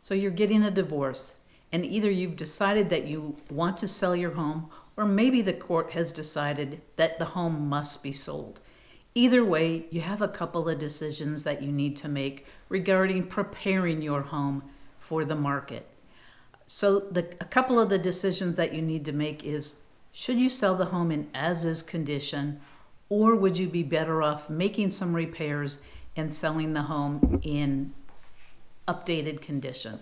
So you're getting a divorce, and either you've decided that you want to sell your home, or maybe the court has decided that the home must be sold. Either way, you have a couple of decisions that you need to make regarding preparing your home for the market. So a couple of the decisions that you need to make is, should you sell the home in as-is condition, or would you be better off making some repairs and selling the home in updated condition?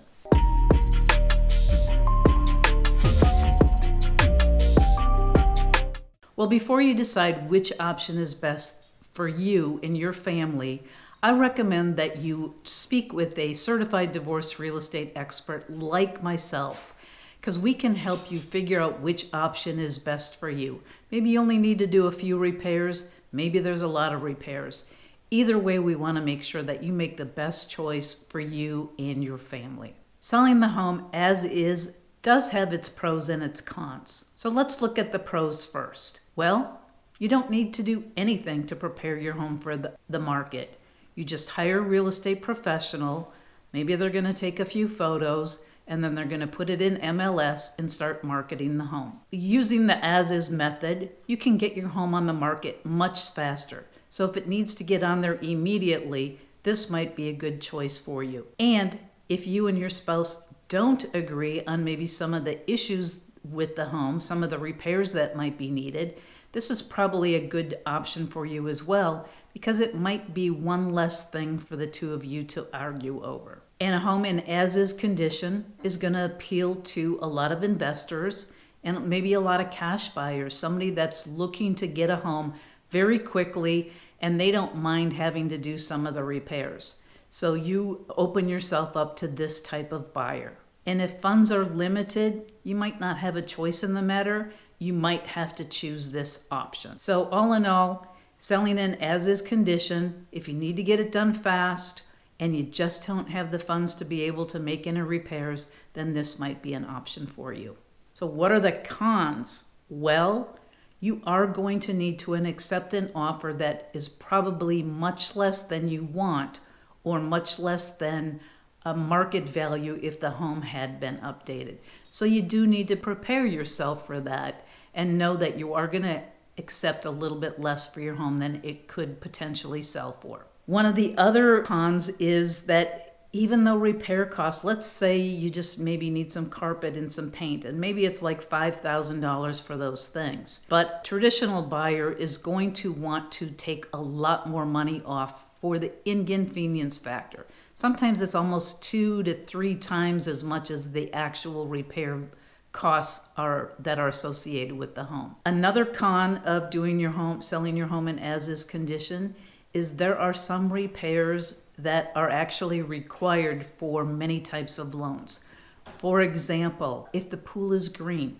Well, before you decide which option is best for you and your family, I recommend that you speak with a certified divorce real estate expert like myself, because we can help you figure out which option is best for you. Maybe you only need to do a few repairs, maybe there's a lot of repairs. Either way, we want to make sure that you make the best choice for you and your family. Selling the home as is does have its pros and its cons. So let's look at the pros first. Well, you don't need to do anything to prepare your home for the market. You just hire a real estate professional. Maybe they're going to take a few photos, and then they're going to put it in MLS and start marketing the home. Using the as-is method, you can get your home on the market much faster. So if it needs to get on there immediately, this might be a good choice for you. And if you and your spouse don't agree on maybe some of the issues with the home, some of the repairs that might be needed, this is probably a good option for you as well, because it might be one less thing for the two of you to argue over. And a home in as-is condition is going to appeal to a lot of investors and maybe a lot of cash buyers, somebody that's looking to get a home very quickly and they don't mind having to do some of the repairs. So you open yourself up to this type of buyer. And if funds are limited, you might not have a choice in the matter. You might have to choose this option. So all in all, selling in as-is condition, if you need to get it done fast and you just don't have the funds to be able to make any repairs, then this might be an option for you. So what are the cons? Well, you are going to need to accept an offer that is probably much less than you want, or much less than a market value if the home had been updated. So you do need to prepare yourself for that and know that you are going to accept a little bit less for your home than it could potentially sell for. One of the other cons is that even though repair costs, let's say you just maybe need some carpet and some paint, and maybe it's like $5,000 for those things. But traditional buyer is going to want to take a lot more money off for the inconvenience factor. Sometimes it's almost 2 to 3 times as much as the actual repair costs that are associated with the home. Another con of selling your home in as-is condition is there are some repairs that are actually required for many types of loans. For example, if the pool is green,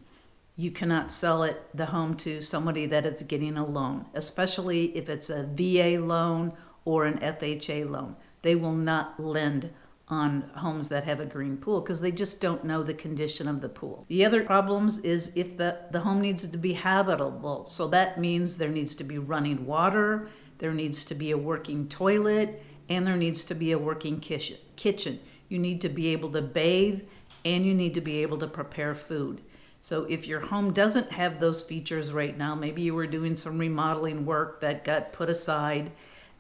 you cannot sell the home to somebody that is getting a loan, especially if it's a VA loan or an FHA loan. They will not lend on homes that have a green pool because they just don't know the condition of the pool. The other problems is if the home needs to be habitable. So that means there needs to be running water, there needs to be a working toilet, and there needs to be a working kitchen. You need to be able to bathe, and you need to be able to prepare food. So if your home doesn't have those features right now, maybe you were doing some remodeling work that got put aside,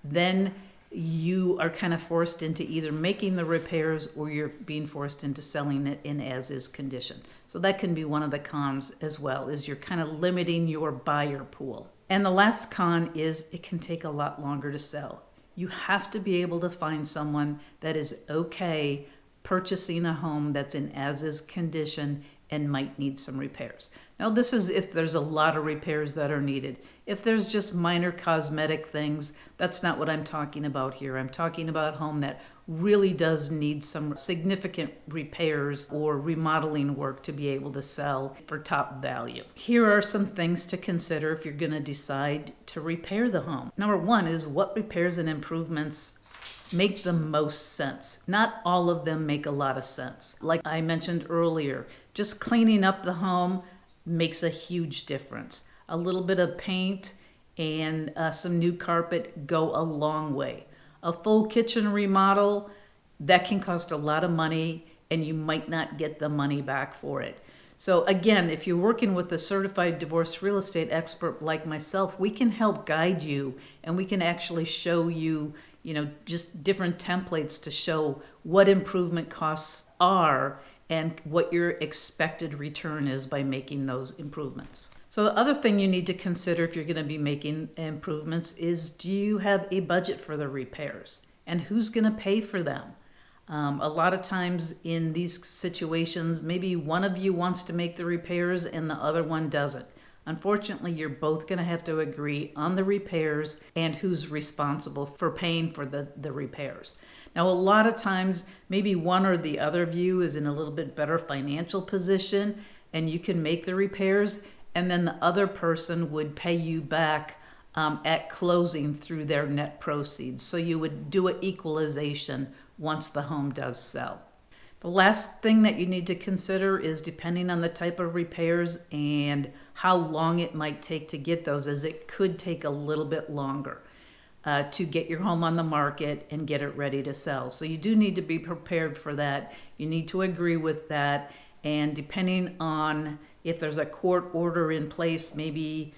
then you are kind of forced into either making the repairs or you're being forced into selling it in as-is condition. So that can be one of the cons as well, is you're kind of limiting your buyer pool. And the last con is it can take a lot longer to sell. You have to be able to find someone that is okay purchasing a home that's in as-is condition and might need some repairs. Now, this is if there's a lot of repairs that are needed. If there's just minor cosmetic things, that's not what I'm talking about here. I'm talking about a home that really does need some significant repairs or remodeling work to be able to sell for top value. Here are some things to consider if you're going to decide to repair the home. Number one is, what repairs and improvements make the most sense? Not all of them make a lot of sense. Like I mentioned earlier, just cleaning up the home makes a huge difference. A little bit of paint and some new carpet go a long way. A full kitchen remodel, that can cost a lot of money and you might not get the money back for it. So again, if you're working with a certified divorce real estate expert like myself, we can help guide you, and we can actually show you, just different templates to show what improvement costs are and what your expected return is by making those improvements. So the other thing you need to consider if you're going to be making improvements is, do you have a budget for the repairs? And who's going to pay for them? A lot of times in these situations, maybe one of you wants to make the repairs and the other one doesn't. Unfortunately, you're both going to have to agree on the repairs and who's responsible for paying for the repairs. Now, a lot of times, maybe one or the other of you is in a little bit better financial position and you can make the repairs, and then the other person would pay you back at closing through their net proceeds. So you would do an equalization once the home does sell. The last thing that you need to consider is, depending on the type of repairs and how long it might take to get those, is it could take a little bit longer to get your home on the market and get it ready to sell. So you do need to be prepared for that. You need to agree with that. And depending on if there's a court order in place, maybe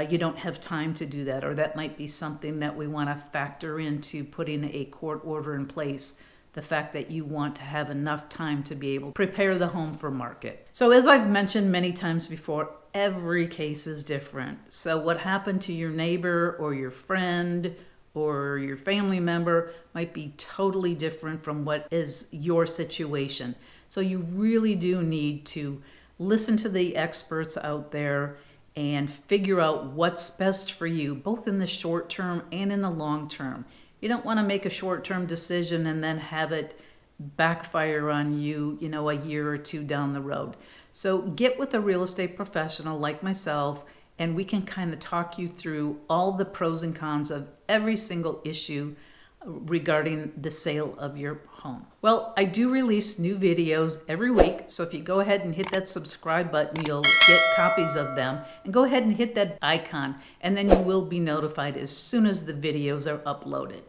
you don't have time to do that, or that might be something that we want to factor into putting a court order in place. The fact that you want to have enough time to be able to prepare the home for market. So as I've mentioned many times before, every case is different. So what happened to your neighbor or your friend or your family member might be totally different from what is your situation. So you really do need to listen to the experts out there and figure out what's best for you, both in the short term and in the long term. You don't want to make a short-term decision and then have it backfire on you, a year or two down the road. So get with a real estate professional like myself, and we can kind of talk you through all the pros and cons of every single issue regarding the sale of your home. Well, I do release new videos every week, so if you go ahead and hit that subscribe button, you'll get copies of them. And go ahead and hit that icon, and then you will be notified as soon as the videos are uploaded.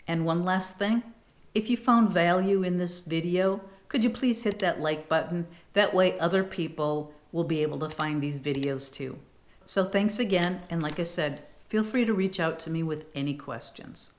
And one last thing, if you found value in this video, could you please hit that like button? That way other people will be able to find these videos too. So thanks again, and like I said, feel free to reach out to me with any questions.